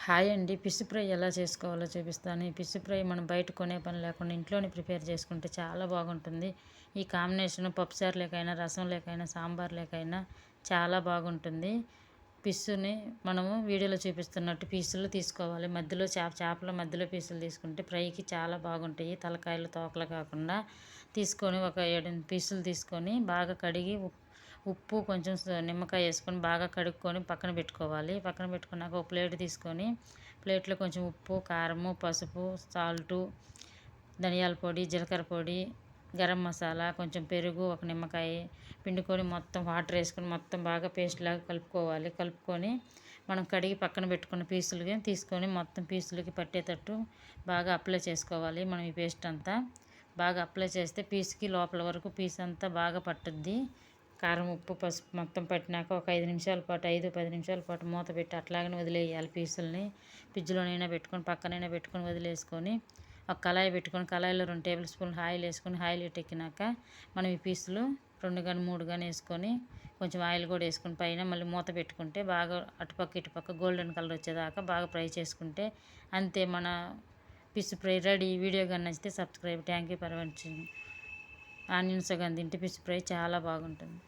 Hi అండి. Fish fry ఎలా చేసుకోవాలో చూపిస్తాను. ఈ ఫిష్ ఫ్రై మనం బయట కొనే పని లేకుండా ఇంట్లోనే ప్రిపేర్ చేసుకుంటే చాలా బాగుంటుంది. ఈ కాంబినేషన్ పప్పుచారు లేకైనా, రసం లేకైనా, సాంబార్ లేకైనా చాలా బాగుంటుంది. ఫిష్ని మనము వీడియోలో చూపిస్తున్నట్టు పీసులు తీసుకోవాలి. మధ్యలో చేపల మధ్యలో పీసులు తీసుకుంటే ఫ్రైకి చాలా బాగుంటాయి. తలకాయలు తోకలు కాకుండా తీసుకొని ఒక 7 పీసులు తీసుకొని బాగా కడిగి ఉప్పు కొంచెం నిమ్మకాయ వేసుకొని బాగా కడుక్కొని పక్కన పెట్టుకోవాలి. పక్కన పెట్టుకున్నాక ఒక ప్లేట్ తీసుకొని ప్లేట్లో కొంచెం ఉప్పు, కారము, పసుపు, సాల్టు, ధనియాల పొడి, జీలకర్ర పొడి, గరం మసాలా, కొంచెం పెరుగు, ఒక నిమ్మకాయ పిండుకొని మొత్తం వాటర్ వేసుకొని మొత్తం బాగా పేస్ట్ లాగా కలుపుకొని మనం కడిగి పక్కన పెట్టుకున్న పీసులుగా తీసుకొని మొత్తం పీసులకి పట్టేటట్టు బాగా అప్లై చేసుకోవాలి. మనం ఈ పేస్ట్ అంతా బాగా అప్లై చేస్తే పీస్కి లోపల వరకు పీస్ అంతా బాగా పట్టుద్ది. కారం, ఉప్పు, పసుపు మొత్తం పట్టినాక ఒక 5 నిమిషాల పాటు 5-10 నిమిషాల పాటు మూత పెట్టి అట్లాగనే వదిలేయాలి. పీసులని ఫ్రిడ్జ్లోనైనా పెట్టుకొని పక్కనైనా పెట్టుకొని వదిలేసుకొని ఒక కళాయి పెట్టుకొని కళాయిలో 2 టేబుల్ స్పూన్లు ఆయిల్ వేసుకొని ఆయిల్ ఎక్కినాక మనం ఈ పీసులు 2 కానీ 3 కానీ వేసుకొని కొంచెం ఆయిల్ కూడా వేసుకొని పైన మళ్ళీ మూత పెట్టుకుంటే బాగా అటుపక్క ఇటుపక్క గోల్డెన్ కలర్ వచ్చేదాకా బాగా ఫ్రై చేసుకుంటే అంతే, మన ఫిష్ ఫ్రై రెడీ. వీడియో కానీ నచ్చితే subscribe. Thank you for watching. Onions కానీ తింటే ఫిష్ ఫ్రై చాలా బాగుంటుంది.